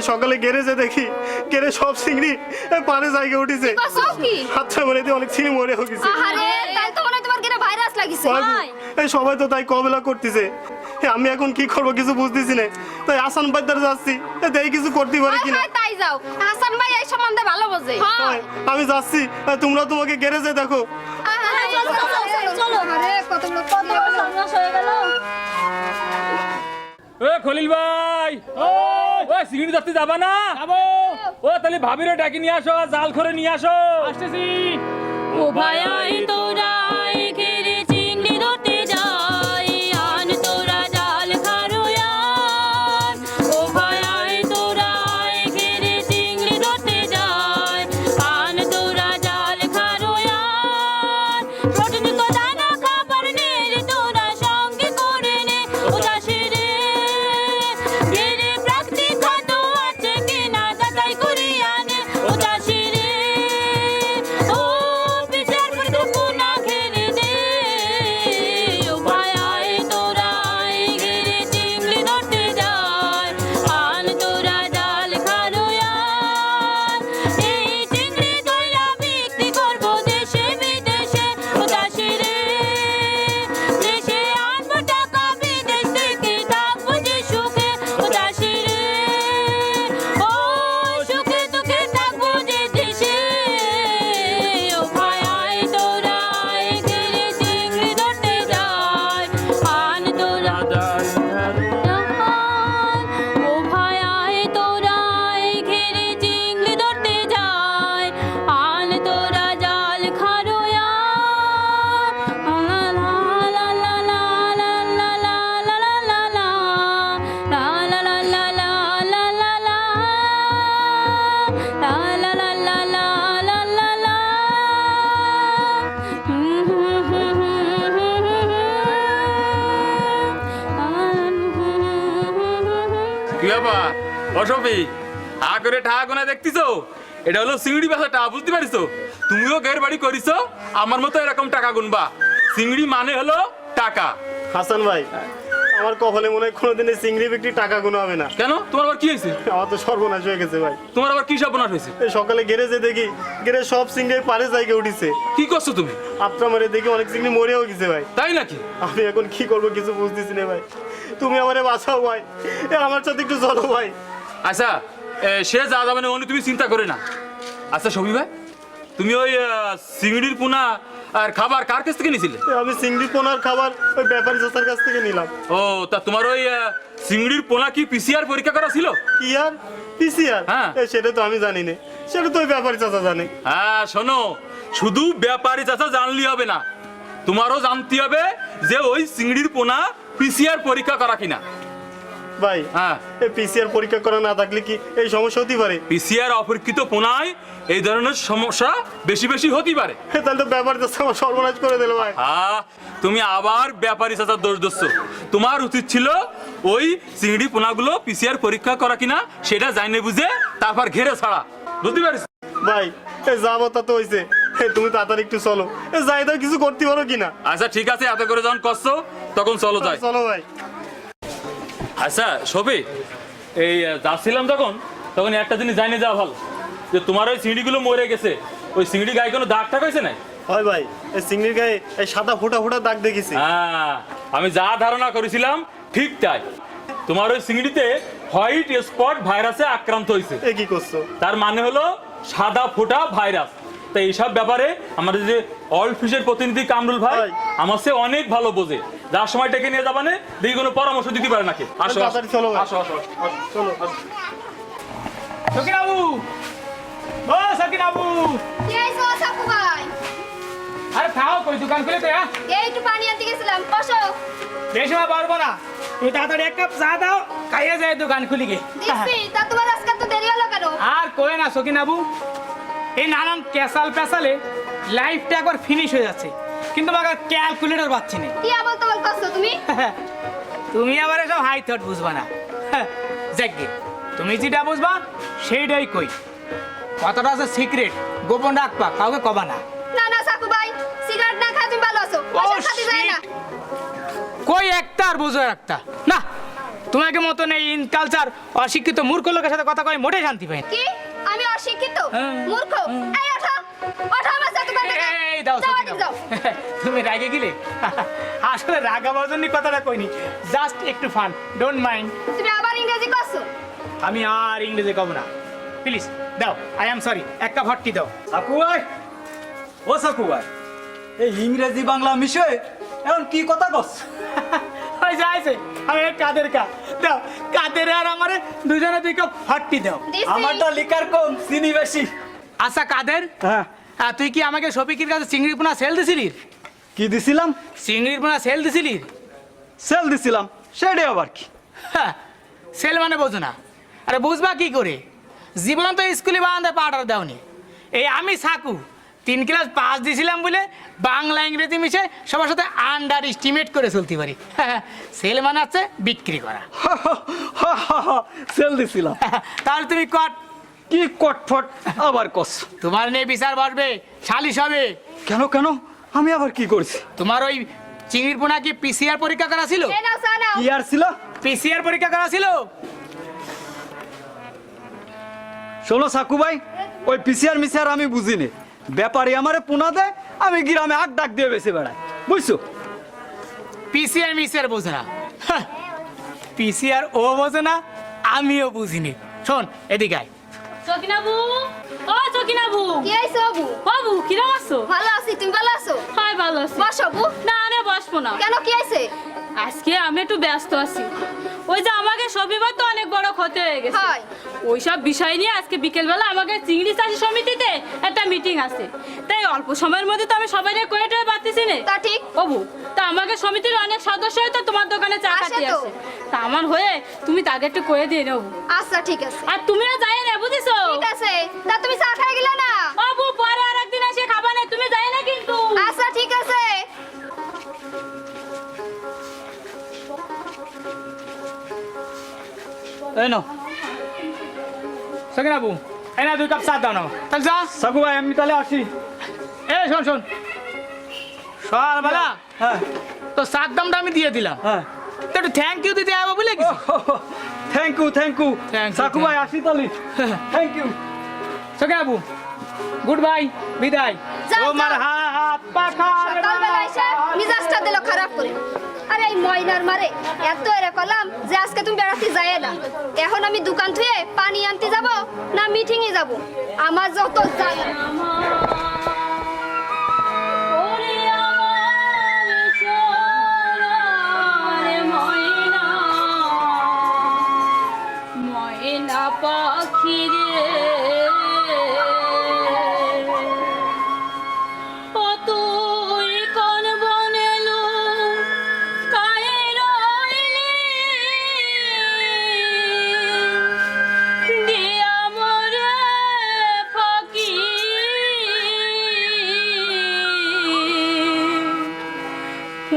সকালে গ্যারেজে দেখি গ্যারেজ সব চিংড়ি পারে জায়গা উঠেছে আচ্ছা মানে অনেক চিনি মরে হয়ে গেছে এই সবাই তো তাই কবেলা করতেছে আমি এখন কি করবো কিছু বুঝতেছি না তাই হাসান ভাই দ্বারা যাচ্ছি তাই কিছু করতে পারে কিনা তাই যাও হাসান ভাই এই সম্বন্ধে ভালো বোঝে আমি যাচ্ছি তোমরা তোমাকে গ্যারেজে দেখো চলো আরে কতগুলো সমস্যা হয়ে গেল ও খলিল ভাই ও সিগড়ি ধরতে যাবা না যাবো ও তাহলে ভাবিরে ডাকি নিয়ে আসো জাল করে নিয়ে আসো আসতেছি ও ভাই আই তোরা ঘিরে চিংড়ি ধরতে যাই আন তোরা জাল খারোয়ান ও ভাই আই তোরা ঘিরে চিংড়ি ধরতে যাই আন তোরা জাল খারোয়ান প্রতিদিন তো দানা খাবার নে তোরা সঙ্গে করে নে ও দাসিরে ঘিরে প্রাকৃতিক খাদ্য আছে কিনা যাচাই করে আনে ও দাসিরে ও বিচার করে ব্যাপার ও শফিক হা করে টাকা গোনা দেখতেছো এটা হলো চিংড়ি বেচাটা বুঝতে পারিছো তুমিও ঘের বাড়ি করিছো আমার মতো এরকম টাকা গুনবা চিংড়ি মানে হলো টাকা হাসান ভাই আমার কপালে মনে হয় কোনোদিনে চিংড়ি বিক্রি টাকা গুণ হবে না। কেন তোমার আবার কি হয়েছে আমার তো সর্বনাশ হয়ে গেছে ভাই। তোমার আবার কি সর্বনাশ হয়েছে এই সকালে গ্যারেজে দেখি গ্যারেজ সব চিংড়ি পারে জায়গায় উঠিছে। কি করছো তুমি আত্রা মারে দেখি অনেক চিংড়ি মরেও গেছে ভাই। তাই নাকি আমি এখন কি করবো কিছু বুঝতেছি না ভাই। তুমি আমারে বাঁচাও ভাই, আমার সাথে একটু চলো ভাই। আচ্ছা সে যা যাবে না উনি তুমি চিন্তা করে না। আচ্ছা শফি ভাই তুমি ওই চিংড়ির পোনা আর খাবার কার কাছ থেকে নিয়েছিলে আমি চিংড়ি পোনার খাবার ওই ব্যাপারী চাচার কাছ থেকে নিলাম। ও তা তোমার ওই চিংড়ির পোনা কি পিসিআর পরীক্ষা করা ছিল কি আর পিসিআর? হ্যাঁ। সেটা তো আমি জানি না, সেটা তো ওই ব্যাপারী চাচা জানে। হ্যাঁ শোনো শুধু ব্যাপারী চাচা জানলি হবে না তোমারও জানতে হবে যে ওই চিংড়ির পোনা পিসিআর পরীক্ষা করা কিনা। ভাই হ্যাঁ এই পিসিআর পরীক্ষা করা না থাকলে কি এই সমস্যা হতে পারে? পিসিআর অপরীক্ষিত পোনায় এই ধরনের সমস্যা বেশি বেশি হতে পারে। তাহলে তো ব্যাপারী চাচা আমার সর্বনাশ করে দিল ভাই। হ্যাঁ তুমি আবার ব্যাপারী চাচার দোষ দিচ্ছ। তোমার উচিত ছিল ওই চিংড়ি পোনাগুলো পিসিআর পরীক্ষা করা কিনা সেটা জানে বুঝে তারপর ঘেরে ছাড়া, বুঝতে পারিস? ভাই এই যাবো তা তো হয়েছে, তুমি তাড়াতাড়ি একটু চলো, যাই দাও কিছু করতে পারো কিনা। আচ্ছা ঠিক আছে এত করে যখন করছো তখন চলো যাই। চলো ভাই। আচ্ছা শফি এই যাচ্ছিলাম তখন তখন একটা জিনিস জানিয়ে যাওয়া ভালো যে তোমার ওই চিংড়িগুলো মরে গেছে, ওই চিংড়ি গায়ে কোনো দাগ টাক হয়েছে নাই? হয় ভাই, এই চিংড়ির গায়ে এই সাদা ফোঁটা ফোঁটা দাগ দেখেছি। হ্যাঁ আমি যা ধারণা করেছিলাম ঠিক তাই, তোমার ওই চিংড়িতে হোয়াইট স্পট ভাইরাসে আক্রান্ত হয়েছে। এ কি করছো? তার মানে হলো সাদা ফোঁটা ভাইরাস। তো এইসব ব্যাপারে আমাদের যে অল্ড ফিশের প্রতিনিধি কামরুল ভাই আমার সে অনেক ভালো বোঝে, যার সময় ডেকে নিয়ে যাবা না দেখি কোনো পরামর্শ দিতে পারে নাকি। আসো তাড়াতাড়ি চলো ভাই। আসো আসো চলো। সকিনাবু, ও সকিনাবু, কি হইছে সাকু ভাই? আরে খাও কই দোকান খুলে তো হ্যাঁ? এই একটু পানি আনতে গেছিলাম, বসো। বেশি সময় পারবো না, তুমি তাড়াতাড়ি এক কাপ চা দাও, খাইয়ে যায় দোকান খুলি গে। দিছি, তা তোমার আজকে তো দেরি হলো কেন? আর কই না সকিনাবু, এই নানান ক্যাসাল প্যাসালে লাইফটা একবার ফিনিশ হয়ে যাচ্ছে, কিন্তু আমাকে ক্যালকুলেটর পাচ্ছি না। কি আমল তোমাল করছো তুমি? তুমি আবার এসব হাই থট বুঝবা না। যাকগে তুমি যেটা বুঝবা সেইটাই কই, কথাটা আছে সিক্রেট, গোপন রাখবা, কাউকে কবা না। না না সাকু ভাই, সিগারেট না খাই তুমি ভালো আছো, ওসব খাতে যায় না। কই একটা আর বুঝো একটা না, তোমাকে মতন এই ইন কালচার অশিক্ষিত মূর্খ লোকের সাথে কথা কই মোটেই শান্তি পাই না। কি আমি অশিক্ষিত হ্যাঁ। মূর্খ? এই ওঠো ওঠো আমার সাথে কথা কই। এই দাও যাও, সত্যি যাও। তুমি রাগে গেলে? আসলে রাগাবার জন্য কথাটা কইনি, জাস্ট একটু ফান, ডোন্ট মাইন্ড। তুমি আবার ইংরেজি করছো? আমি আর ইংরেজি কব না, প্লিজ দাও, আই এম সরি, এক কাপ হট টি দাও। সাকু ভাই, ও সাকু ভাই, এই ইংরেজি বাংলা মিশে এখন কি কথা কস? ওই যাইছে আমি কাদের কা দাও, কাদের আর আমারে দুজনে দুই কাপ হট টি দাও। দিছি। আমারটা লিকার কম, চিনি বেশি। আচ্ছা কাদের, হ্যাঁ, তুই কি আমাকে শফিকের কাছে চিংড়ি পোনা সেল দিছিলি? কি দিছিলাম? চিংড়ির পোনা সেল দিছিলি? সেল দিছিলাম, সেটাই আবার কি? সেল মানে বোঝো না? আরে বুঝবা কি করে, জীবন তো স্কুলে বারান্দা পাউডার দাওনি। এই আমি সাকু 3 ক্লাস পাস দিছিলাম বলে বাংলা ইংরেজি মিশে সবার সাথে আন্ডার এস্টিমেট করে চলতে পারি। সেল মানে হচ্ছে বিক্রি করা। সেল দিছিলাম, তাহলে তুমি কট কি কটফট আবার কস? তোমার নিয়ে বিচার বসবে, সালিশ হবে। কেন কেন, আমি আবার কি করছি? তোমার ওই চিংড়ির পোনা কি পিসিআর পরীক্ষা করা ছিল? এই নাও চা নাও। কি আর ছিল? পিসিআর পরীক্ষা করা ছিল। শোনো সাকু ভাই, ওই পিসিআর মিসিআর আমি বুঝিনি, ব্যাপারী আমারে পোনা দেয়, আমি গ্রামে আগ ডাক দিয়ে বেঁচে বেড়াই, বুঝছো? পিসিআর মিসিআর বোঝে না, পিসিআর ও বোঝে না, আমিও বুঝিনি। শোন এদিকে আয়। সকিনাবু, ও সকিনাবু, কি হইছে বাবু? বাবু কিরম আছো? ভালো আছি, তুমি ভালো আছো? হাই ভালো আছি। বসো বাবু। না না বসবো না, কেন কি হইছে? আজকে আমি একটু ব্যস্ত আছি। ওই যে আমাকে শনিবার তো অনেক বড় ক্ষতি হয়ে গেছে, হয়। ওইসব বিষয় নিয়ে আজকে বিকেলবেলা আমাকে চিংড়ি চাষি সমিতিতে একটা মিটিং আছে, তাই অল্প সময়ের মধ্যে তো আমি সবাই কয়ে টয়ে পারতেছি না। তা ঠিক। বাবু তা আমাকে সমিতির অনেক সদস্যই তো তোমার দোকানে চা আসে খাতে তো। আসে, তা আমার হয়ে তুমি তাকে একটু কয়ে দিয়ে নেবো। আচ্ছা ঠিক আছে। আর তুমিও যাই না বুঝেছো? ঠিক আছে, তা তুমি চা খাই গেলে না? বাবু পরে আর একদিন এসে খাবা না, তুমি যাই না কিন্তু। আচ্ছা ঠিক আছে। এই নাও সকিনা বাবু এই না 2 কাপ চা দাও না তাহলে যা সাকু ভাই আমি তাহলে আসি। এই শোন সকালবেলা হ্যাঁ তো চার দামটা আমি দিয়ে দিলাম, হ্যাঁ তো একটু থ্যাংক ইউ দিতে হবে বুঝলে কি? থ্যাংক ইউ Thank you, সাকু ভাই আসি তাহলে thank you. Sakina Babu good bye, বিদায়। যাও, তোমার যাও। হাত পাখা সকালবেলা এসে মিজাজটা দিল খারাপ করে। আরে এই ময়নার মারে এত এরা কলাম যে আজকে তুমি বেড়াতে যায় না। এখন আমি দোকান থুয়ে পানি আনতে যাব না মিটিং এ যাব, আমার যত জ্বালা। ওরে আমার সোনার ময়না, ময়না পাখি রে, ও তুই কোন বনে লুকায়ে রইলি, দিয়া মোরে ফাঁকি,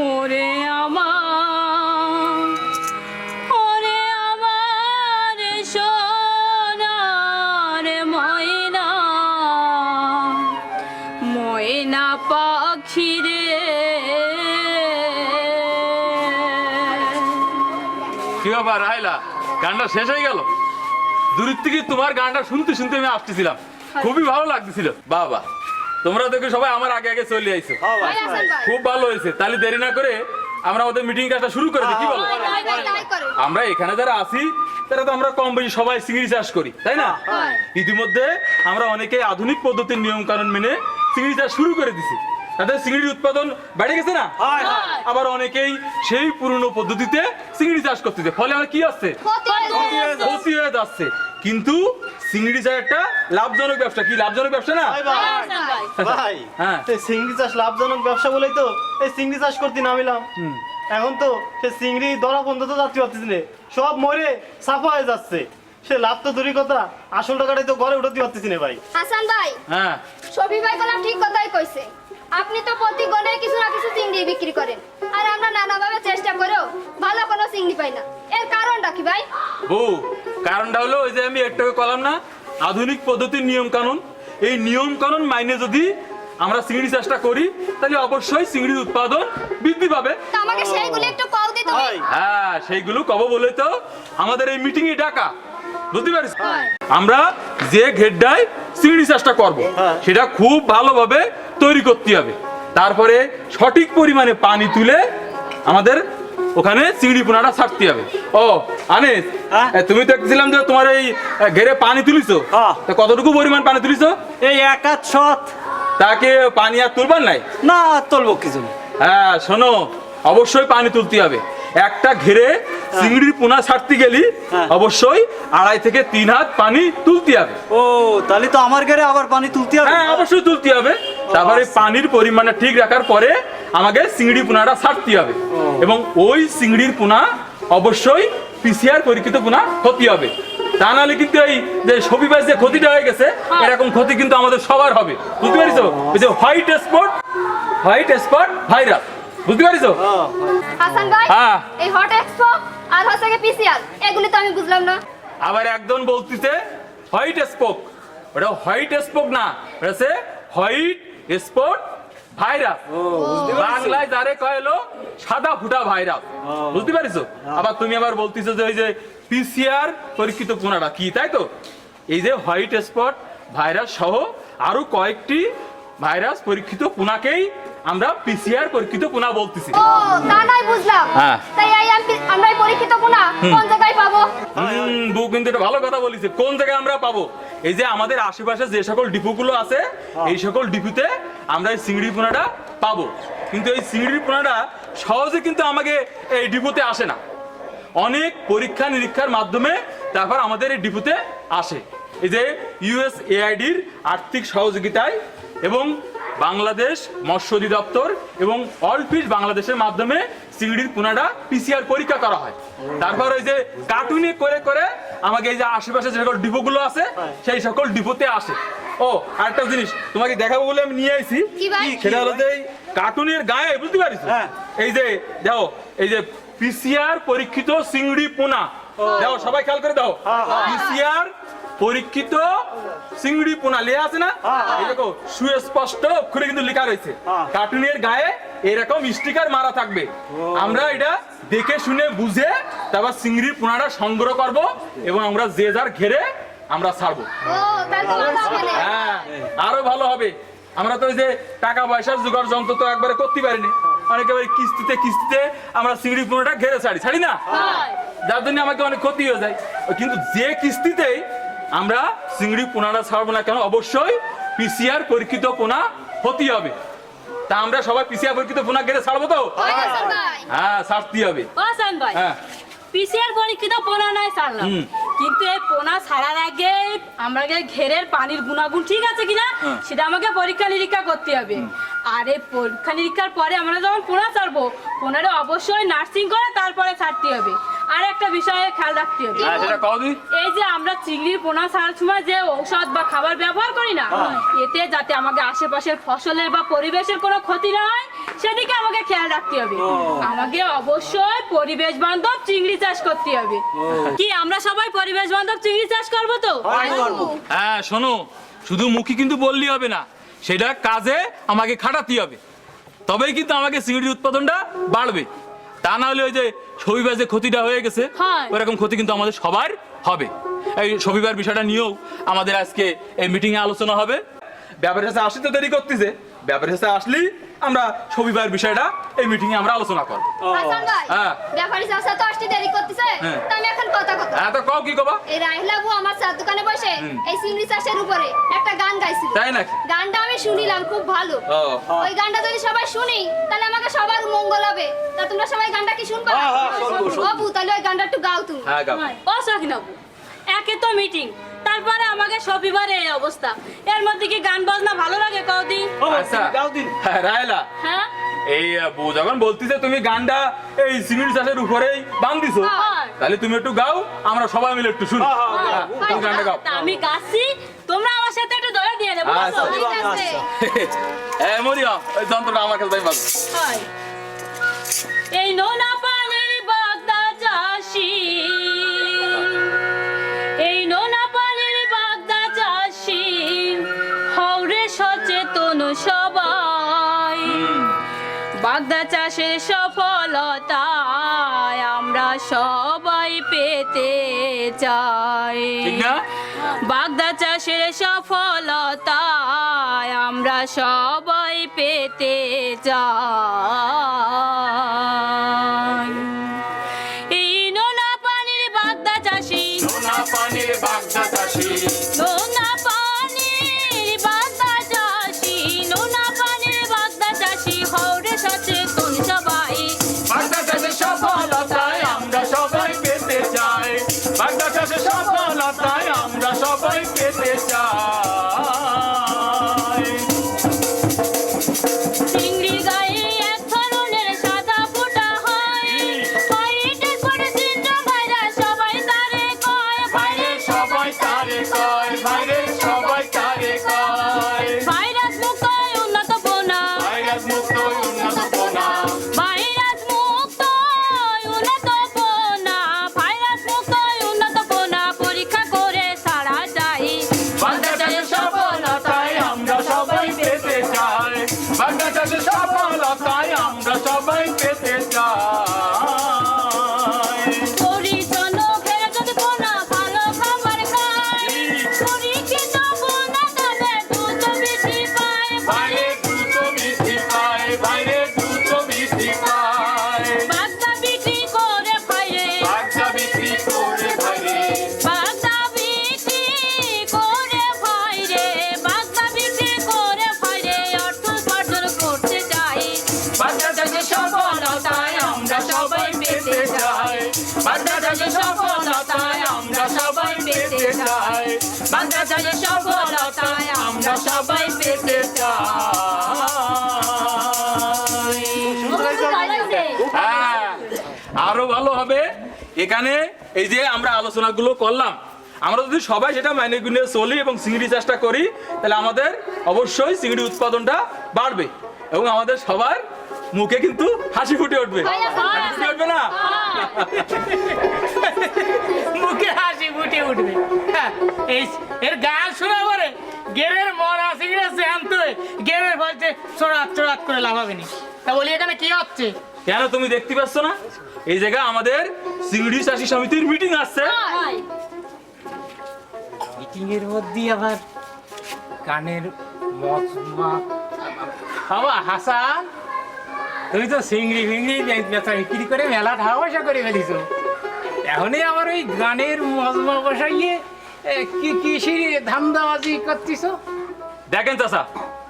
ওরে আমার সোনার ময়না, ময়না পাখি রে। কি ব্যাপার আইলা, গানটা শেষ হয়ে গেল? দূরের থেকে তোমার গানটা শুনতে শুনতে আমি আসতেছিলাম, খুবই ভালো লাগতেছিল। বাবা তোমরা দেখো সবাই আমার আগে আগে চলে আইছো, ভাই হাসান ভাই, খুব ভালো হয়েছে। তাহলে দেরি না করে আমরা আমাদের মিটিং কাজটা শুরু করে দিই, কি বলো? ভাই ভাই তাই করে। আমরা এখানে যারা আছি তারা তো আমরা কম বেশি সবাই চিংড়ি চাষ করি, তাই না? হয়। ইতিমধ্যে আমরা অনেকে আধুনিক পদ্ধতির নিয়ম কানুন মেনে চিংড়ি চাষ শুরু করে দিছি, তাদের চিংড়ির উৎপাদন বেড়ে গেছে না? আবার অনেকেই সেই পুরনো পদ্ধতিতে চিংড়ি চাষ করতেছে, ফলে আমার কি আসছে? ক্ষতি হয়ে যাচ্ছে। কিন্তু চিংড়ি চাষ একটা লাভজনক ব্যবসা। কি লাভজনক ব্যবসা না? ভাই হ্যাঁ। এই চিংড়ি চাষ লাভজনক ব্যবসা বলেই তো এই চিংড়ি চাষ করতে নামিলাম। এখন তো সে চিংড়ি ধরা বন্ধ তো যাচ্ছে পারতেছি না, সব মরে সাফা হয়ে যাচ্ছে। সে লাভ তো দূরই কথা, আসল টাকাটাই তো ঘরে উঠাতে পারতেছি না ভাই। হাসান ভাই, হ্যাঁ শফি ভাই বললাম ঠিক কথাই কইছে। আপনি তো প্রতি গনে কিছু না কিছু চিংড়ি বিক্রি করেন, আর আমরা নানাভাবে চেষ্টা করেও ভালো কোনো চিংড়ি পাই না। এর কারণটা কি ভাই? বউ, কারণটা হলো ওই যে আমি একটু কলাম না, আধুনিক পদ্ধতির নিয়ম কানুন। এই নিয়ম কানুন মাইনে যদি আমরা চিংড়ি চাষটা করি তাহলে অবশ্যই চিংড়ির উৎপাদন বৃদ্ধি পাবে। তা আমাকে সেইগুলো একটু কও দিতে ভাই হ্যাঁ, সেইগুলো কব বলে তো আমাদের এই মিটিং এ ডাকা, বুঝতে পারিস? আমরা যে ঘেরটায় চিংড়ি চাষটা করব হ্যাঁ। সেটা খুব ভালোভাবে তৈরি করতে হবে। তারপরে সঠিক পরিমাণে পানি তুলে আমাদের ওখানে চিংড়ি পোনাটা ছাড়তে হবে। ও আনিস, হ্যাঁ? তুমি তো দেখছিলাম যে তোমার এই ঘেরে পানি তুলিছো, হ্যাঁ। তা কতটুকু পরিমাণ পানি তুলিছো? এই এক হাত শত তাকে পানি আর তুলবার নাই? না তুলবো কিছু না। হ্যাঁ শোনো, অবশ্যই পানি তুলতে হবে। একটা ঘেরে চিংড়ির পোনা ছাড়তে গেলি হ্যাঁ। অবশ্যই 2.5 থেকে 3 হাত পানি তুলতে হবে। ও তাহলে তো আমার ঘরে আবার পানি তুলতে হবে। হ্যাঁ অবশ্যই তুলতে হবে। তারপরে পানির পরিমাণটা ঠিক রাখার পরে আমাকে চিংড়ি পোনাটা ছাড়তে হবে, এবং ওই চিংড়ির পোনা অবশ্যই পিসিআর পরীক্ষিত পোনা হতে হবে। তা নাহলে কিন্তু এই যে শফিবাস যে ক্ষতিটা হয়ে গেছে, এরকম ক্ষতি কিন্তু আমাদের সবার হবে, বুঝতে পারিস? ওই যে হোয়াইট স্পট ভাইরাস, বুঝতে পারিস? হাসান ভাই, হ্যাঁ। এই হট এক্সপো আর হচ্ছে কি পিসিআর, এগুলি তো আমি বুঝলাম না। আবার একজন বলতেছে হোয়াইট স্পোক, ওটা হোয়াইট স্পোক না, ওটা হচ্ছে হোয়াইট স্পট ভাইরাস। বাংলায় যারে কয় হলো সাদা ফুটা ভাইরাস, বুঝতে পারিস? আবার তুমি আবার বলতেছো যে ওই যে পিসিআর পরীক্ষিত পোনাটা কি, তাই তো? এই যে হোয়াইট স্পট ভাইরাস সহ আরো কয়েকটি ভাইরাস পরীক্ষিত পোনাকেই আমরা পিসিআর পরীক্ষিত পোনা বলতেছি। ও তা নাই বুঝলাম। হ্যাঁ। তাই এই আমরা এই পরীক্ষিত পোনা কোন জায়গায় পাবো? বউ কিন্তু এটা ভালো কথা বলিছে, কোন জায়গায় আমরা পাবো? এই যে আমাদের আশেপাশে যে সকল ডিপোগুলো আছে, এই সকল ডিপোতে আমরা এই চিংড়ি পোনাটা পাবো। কিন্তু এই চিংড়ি পোনাটা সহজে কিন্তু আমাকে এই ডিপোতে আসে না, অনেক পরীক্ষা নিরীক্ষার মাধ্যমে তারপর আমাদের এই ডিপোতে আসে। এই যে USAIDর আর্থিক সহযোগিতায় এবং বাংলাদেশ মৎস্য অধিদপ্তর এবং অল ফিশ বাংলাদেশের মাধ্যমে চিংড়ির পোনাটা পিসিআর পরীক্ষা করা হয়। তারপর ওই যে কার্টুনে করে করে আমাকে এই যে আশেপাশে যে সকল ডিপোগুলো আছে সেই সকল ডিপোতে আসে। ও আরেকটা জিনিস তোমাকে দেখাবো বলে আমি নিয়ে আইছি, কি ভাই? সেটা হলো যে এই কার্টুনের গায়ে, বুঝতে পারিস? হ্যাঁ। এই যে দেখো, এই যে পিসিআর পরীক্ষিত চিংড়ি পোনা দাও সবাই খেয়াল করে দাও পিসিআর পরীক্ষিত চিংড়ি পোনা লেয়া আছে না এই দেখো সুস্পষ্ট অক্ষরে কিন্তু লেখা রয়েছে কার্টুনের গায়ে এরকম স্টিকার মারা থাকবে আমরা এটা দেখে শুনে বুঝে তারপর চিংড়ির পোনাটা সংগ্রহ করব এবং আমরা যে যার ঘেরে আমরা ছাড়বো ও তাহলে তো ভালো হবে না। হ্যাঁ আরো ভালো হবে আমরা তো ওই যে টাকা পয়সার জোগাড় যন্ত্র তো একবারে করতে পারিনি অনেকে কিস্তিতে কিস্তিতে আমরা চিংড়ি পোনাটা ঘেরে ছাড়ি না যার জন্য আমাকে অনেক ক্ষতি হয়ে যায় কিন্তু যে কিস্তিতেই আমরা চিংড়ি পোনাটা ছাড়বো না কেন অবশ্যই পিসিআর পরীক্ষিত পোনা হতেই হবে তা আমরা সবাই পিসিআর পরীক্ষিত পোনা ঘেরে ছাড়বো তো ওই হাসান ভাই হ্যাঁ ছাড়তেই হবে ও হাসান ভাই হ্যাঁ পিসিআর পরীক্ষিত পোনা নাই ছাড়লাম কিন্তু এই পোনা ছাড়ার আগে আমাকে ঘেরের পানির গুণাগুণ ঠিক আছে কিনা সেটা আমাকে পরীক্ষা নিরীক্ষা করতে হবে আর এই পরীক্ষা নিরীক্ষার পরে আমরা যখন পোনা ছাড়বো পোনারে অবশ্যই নার্সিং করে তারপরে ছাড়তে হবে আর একটা বিষয়ে খেয়াল রাখতে হবে হ্যাঁ সেটা কও দিই এই যে আমরা চিংড়ির পোনা ছাড়ার সময় যে ঔষধ বা খাবার ব্যবহার করি না এতে যাতে আমাকে আশেপাশের ফসলের বা পরিবেশের কোনো ক্ষতি না হয় সেদিকে আমাকে খেয়াল রাখতে হবে আমাকে অবশ্যই পরিবেশ বান্ধব চিংড়ি চাষ করতে হবে কি আমরা সবাই পরিবেশ বান্ধব চিংড়ি চাষ করবো তো হ্যাঁ শোনো শুধু মুখে কিন্তু বললেই হবে না সেটা কাজে আমাকে খাটাতে হবে তবেই কিন্তু আমাকে চিংড়ির উৎপাদনটা বাড়বে তা না হলে ওই যে শবিবার যে ক্ষতিটা হয়ে গেছে হ্যাঁ। ওরকম ক্ষতি কিন্তু আমাদের সবার হবে এই শবিবার বিষয়টা নিয়েও আমাদের আজকে এই মিটিং এ আলোচনা হবে ব্যাপারের সাথে আসতে তো দেরি করতেছে ব্যাপারের সাথে আসলেই আমরা শবিবার বিষয়টা এই মিটিং এ আমরা আলোচনা করবো হাসান ভাই হ্যাঁ। ব্যাপারী চাচা তো আসতে দেরি করতেছে হ্যাঁ। তা আমি এখন কথা হ্যাঁ তো কও কি কবা এই রাহিলাবু আমার চার দোকানে বসে এই চিংড়ি চাষের উপরে একটা গান গাইছিল তাই নাকি গানটা আমি শুনিলাম খুব ভালো ও ওই গানটা যদি সবাই শুনি তাহলে আমাকে সবার মঙ্গল হবে তা তোমরা সবাই গানটা কি শুনবা বাবু তাহলে ওই গানটা একটু গাও তুমি হ্যাঁ গাও ও সাকিনাবু একে তো মিটিং তারপরে আমাকে শনিবারে এই অবস্থা এর মধ্যে কি গান বাজনা ভালো লাগে কদিন আচ্ছা হ্যাঁ, রায়লা হ্যাঁ এই বউ যখন বলতিছে তুমি গানটা এই চিংড়ি চাষের উপরেই বান দিছো হ্যাঁ। তাহলে তুমি একটু গাও আমরা সবাই মিলে একটু শুনি হ্যাঁ, তুমি গানটা গাও তা আমি গাচ্ছি তোমরা আমার সাথে একটু দয়া দিয়ে দেবো আচ্ছা। ঠিক আছে হ্যাঁ মরিয়া ওই যন্ত্রটা আমার কাছে বাজো হয় এই নোনা পানির বাগদা চাষি এই নোনা পানির বাগদা চাষি হওরে সচেতন সবাই বাগদা চাষের সফলতায় আমরা সবাই পেতে চাই ঠিক না বাগদা চাষের সফলতায় আমরা সবাই পেতে চাই এই নোনা পানির বাগদা চাষি সোনা পানির বাগদা চাষি নোনা পানির বাগদা চাষি নোনা পানির বাগদা চাষি হওরে সচেতন সবাই বাগদা চাষের সফলতায় আমরা সবাই পেতে চাই বাগদা চাষের সফলতায় আমরা সবাই পেতে চাই চিংড়ির গায়ে এক ধরনের সাদা ফোঁটা হয় ভাইরাস পড়ে সিনড্রোম ভাইরাস সবাই তারে কয় ভাইরে সবাই তারে কয় ভাইরে সবাই তারে কয় ভাইরাস মুক্ত উন্নত পোনা ভাইরাস মুক্ত উন্নত পোনা ভাইরাস মুক্ত উন্নত পোনা ভাইরাস মুক্ত উন্নত পোনা পরীক্ষা করে ছাড়া যায় বাগদা চাষের সফলতায় আমরা সবাই পেতে চাই বাগদা চাষের সফলতায় আমরা সবাই পেতে চাই পরিচ্ছন্ন ঘেরে যদি পোনা ভালো খাবার খায় পরীক্ষিত পোনা তবে দ্রুত বৃদ্ধি পায় বাইরে দ্রুত বৃদ্ধি পায় বাইরে দ্রুত বৃদ্ধি পায় বাগদা বিক্রি করে ভাইরে বাগদা বিক্রি করে বাইরে বাগদা বিক্রি করে ভাইরে বাগদা বিক্রি করে ভাইরে অর্থ উপার্জন করতে চাই বাগদা চাষের সফলতায় আমরা সবাই পেতে চাই বাগদা চাষের সফলতায় আমরা সবাই পেতে চাই বাগদা চাষের সফলতায় আমরা সবাই পেতে চাই হ্যাঁ, আরো ভালো হবে এখানে এই যে আমরা আলোচনাগুলো করলাম আমরা যদি সবাই সেটা মাইনে গুনে চলি এবং চিংড়ি চাষটা করি তাহলে আমাদের অবশ্যই চিংড়ি উৎপাদনটা বাড়বে এবং আমাদের সবার মুখে কিন্তু হাসি ফুটে উঠবে হাসি ফুটে উঠবে না মুখে হাসি ফুটে উঠবে। হ্যাঁ, এর গান শোনা পরে গেরের মরা সিগরে জ্যান্ত হয়ে গেরের বলছে চড়াত চড়াত করে লাভ হবে না। তা বলি এখানে কি হচ্ছে? কেন তুমি দেখতে পাচ্ছ না এই জায়গায় আমাদের চিংড়ি চাষী সমিতির মিটিং আসছে? মিটিং এর মধ্যে আবার গানের মজমা। বাবা হাসান, তুমি তো সিংড়ি ফিংড়ি বেচা বিক্রি করে মেলা টাকা পয়সা করে ফেলিস। এখনই আমার ওই গানের মজমা বসাইয়ে কি কিসির ধান্দাবাজি করতিস? দেখেন চাষা,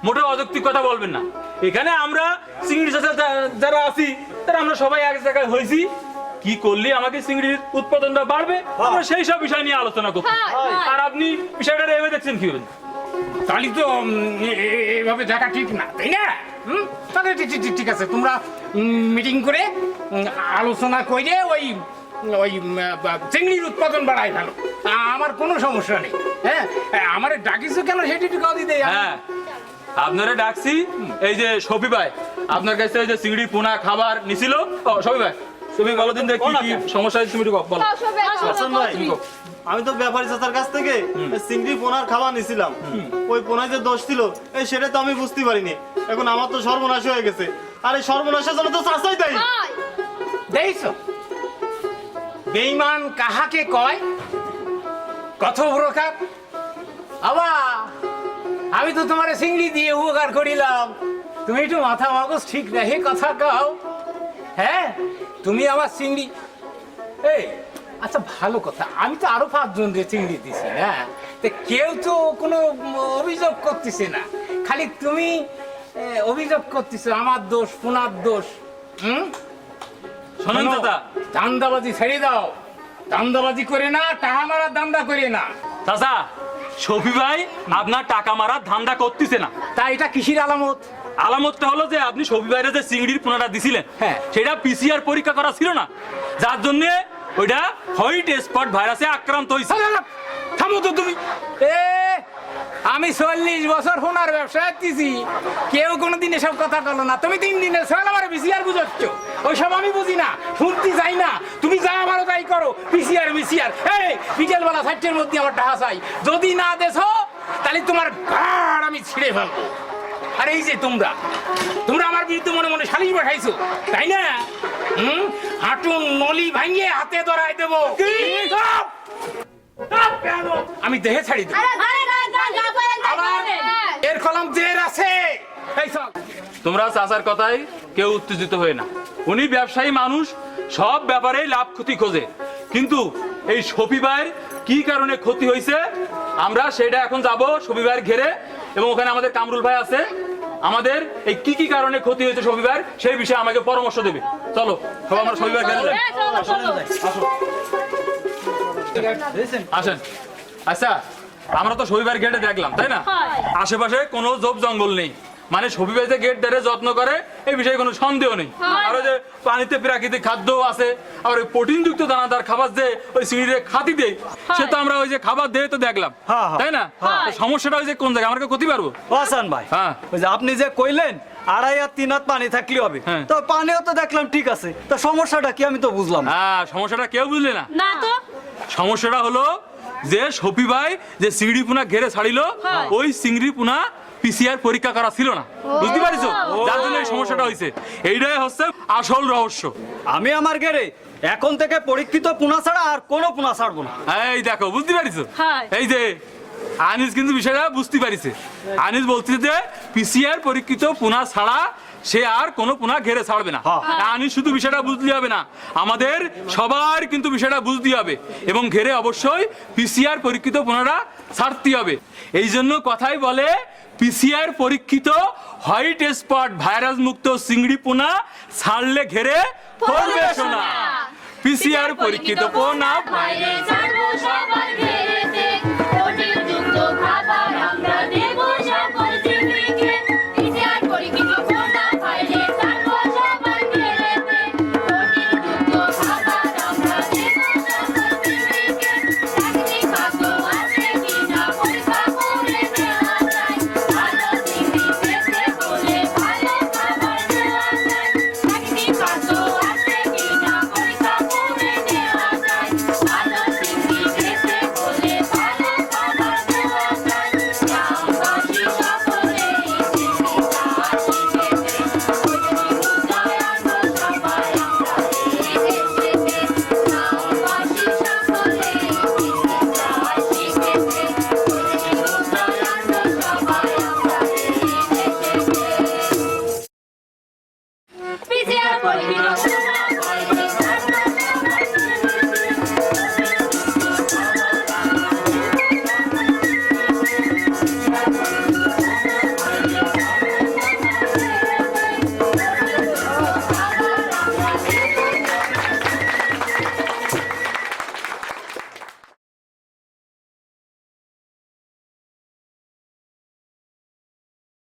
মোটেও অযৌক্তিক কথা বলবেন না। এখানে আমরা চিংড়ি চাষা যারা আছি তারা আমরা সবাই এক জায়গায় হয়েছি, কি করলে আমাকে চিংড়ির উৎপাদনটা বাড়বে আমরা সেই সব বিষয় নিয়ে আলোচনা করছি। আর আপনি বিষয়টা এভাবে দেখছেন কি? তাহলে তো এভাবে দেখা ঠিক না, তাই না? তাহলে ঠিক আছে, তোমরা মিটিং করে আলোচনা করে ওই ওই চিংড়ির উৎপাদন বাড়াই ভালো, আমার কোনো সমস্যা নেই। হ্যাঁ, আমার ডাকিছো কেন সেটি একটু কথা দিতে। হ্যাঁ, আপনারা ডাকছি এই যে শফি ভাই আপনার কাছে এই যে চিংড়ির পোনা খাবার নিছিল। শফি ভাই, তুমি বলো দিন কি কি সমস্যা হয়েছে তুমি একটু বলো। হাসান ভাই, আমি তো ব্যাপারী চাচার কাছ থেকে চিংড়ি পোনার খাবার নিছিলাম। ওই পোনায় যে দোষ ছিল সেটা তো আমি বুঝতে পারিনি। এখন আমার তো সর্বনাশ হয়ে গেছে। আর এই সর্বনাশের জন্য তো চাচাই তাই। দেখছো বেঈমান কাহাকে কয়? কত প্রকার। আবা, আমি তো তোমার চিংড়ি দিয়ে উপকার করিলাম, তুমি একটু মাথা মগজ ঠিক রেখে কথা কও। হ্যাঁ, তুমি আমার চিংড়ি এই আচ্ছা ভালো কথা, আমি তো আরো 5 জন চিংড়ি দিছি না, তো কেউ তো কোনো অভিযোগ করতেছে না, খালি তুমি অভিযোগ করতেছো আমার দোষ, পুনার দোষ। শোনেন দাদা, দান্দাবাজি ছেড়ে দাও, দান্দাবাজি করে না, টাকা মারার দান্দা করে না। চাচা শফি ভাই আপনার টাকা মারার ধান্দা করতেছে না। তা এটা কিসির আলামত? আলামতটা হলো যে আপনি শফি ভাইয়ের যে চিংড়ির পোনাটা দিছিলেন, হ্যাঁ, সেটা পিসিআর পরীক্ষা করা ছিল না, যার জন্য ওইটা হোয়াইট স্পট ভাইরাসে আক্রান্ত হয়েছে। থামো তো তুমি। আমি 40 বছর ফোনার ব্যবসা করতেছি, কেউ কোনোদিন এসব কথা বলো না। তুমি 3 দিনের সকাল আমার পিসিআর বুঝাচ্ছ, ওইসব আমি বুঝি না, শুনতে চাই না। তুমি যা আমারও তাই করো, পিসিআর মিসিআর। এই বিকেলবেলা 4টের মধ্যে আমার টাকা চাই, যদি না দেছো তাহলে তোমার ঘাড় আমি ছিঁড়ে ফেলবো। আর এই যে তোমরা আমার বিরুদ্ধে মনে মনে সালিশ পাঠাইছো, তাই না? হাঁটুন নলি ভাঙিয়ে হাতে ধরাই দেবো। আমি দেহে ছাড়ি দেবো। এর কলম জের আছে। তোমরা চাচার কথায় কেউ উত্তেজিত হয়ে না, উনি ব্যবসায়ী মানুষ, সব ব্যাপারে লাভ ক্ষতি খোঁজে। কিন্তু এই শফি ভাইয়ের কি কারণে ক্ষতি হয়েছে আমরা সেটা এখন যাব শফি ভাইয়ের ঘেরে, এবং ওখানে আমাদের কামরুল ভাই আছে, আমাদের এই কি কি কারণে ক্ষতি হয়েছে শফি ভাইয়ের সেই বিষয়ে আমাকে পরামর্শ দেবে। চলো সব আমরা শফি ভাইয়ের ঘেরে যাই। আসেন। আচ্ছা, আমরা তো শফি ভাইয়ের গেটে দেখলাম, তাই না? আশেপাশে কোনো জব জঙ্গল নেই, মানে শফি ভাই যে গেট ধরে যত্ন করে এই বিষয়ে কোনো সন্দেহ নেই। আর ওই যে পানিতে প্রাকৃতিক খাদ্য আছে, আর ওই প্রোটিনযুক্ত দানাদার খাবার যে ওই চিংড়িরে খাতি দেয়, সে তো আমরা ওই যে খাবার দিয়ে তো দেখলাম, তাই না? তো সমস্যাটা ওই যে কোন জায়গায় আমরা ক্ষতি পারবো? হাসান ভাই, হ্যাঁ, ওই যে আপনি যে কইলেন 2.5 আর 3 হাত পানি থাকলে হবে, হ্যাঁ। তো পানিও তো দেখলাম ঠিক আছে, তো সমস্যাটা কি আমি তো বুঝলাম না। হ্যাঁ, সমস্যাটা কেউ বুঝলে না। না তো সমস্যাটা হলো যে শফি ভাই যে চিংড়ি পোনা ঘেরে ছাড়িল, ওই চিংড়ি পোনা পিসিআর পরীক্ষা করা ছিল না, বুঝতে পারিছো? যার জন্য এই সমস্যাটা হয়েছে। এইটাই হচ্ছে আসল রহস্য। আমি আমার গেরে এখন থেকে পরীক্ষিত পোনা ছাড়া আর কোনো পোনা ছাড়বো না। এই দেখো, বুঝতে পারিছো? হ্যাঁ। এই যে আনিস কিন্তু বিষয়টা বুঝতে পারিছে। আনিস বলছে যে পিসিআর পরীক্ষিত পোনা ছাড়া সে আর কোনো পোনা ঘেরে ছাড়বে না। আনিস শুধু বিষয়টা বুঝতে হবে না, আমাদের সবার কিন্তু বিষয়টা বুঝতে হবে, এবং ঘেরে অবশ্যই পিসিআর পরীক্ষিত পোনাটা ছাড়তে হবে। এই জন্য কথাই বলে পিসিআর পরীক্ষিত হোয়াইট স্পট ভাইরাস মুক্ত চিংড়ি পোনা ছাড়লে ঘেরে পড়বে সোনা। পিসিআর পরীক্ষিত পোনা বাইরে ছাড়বো সবাই।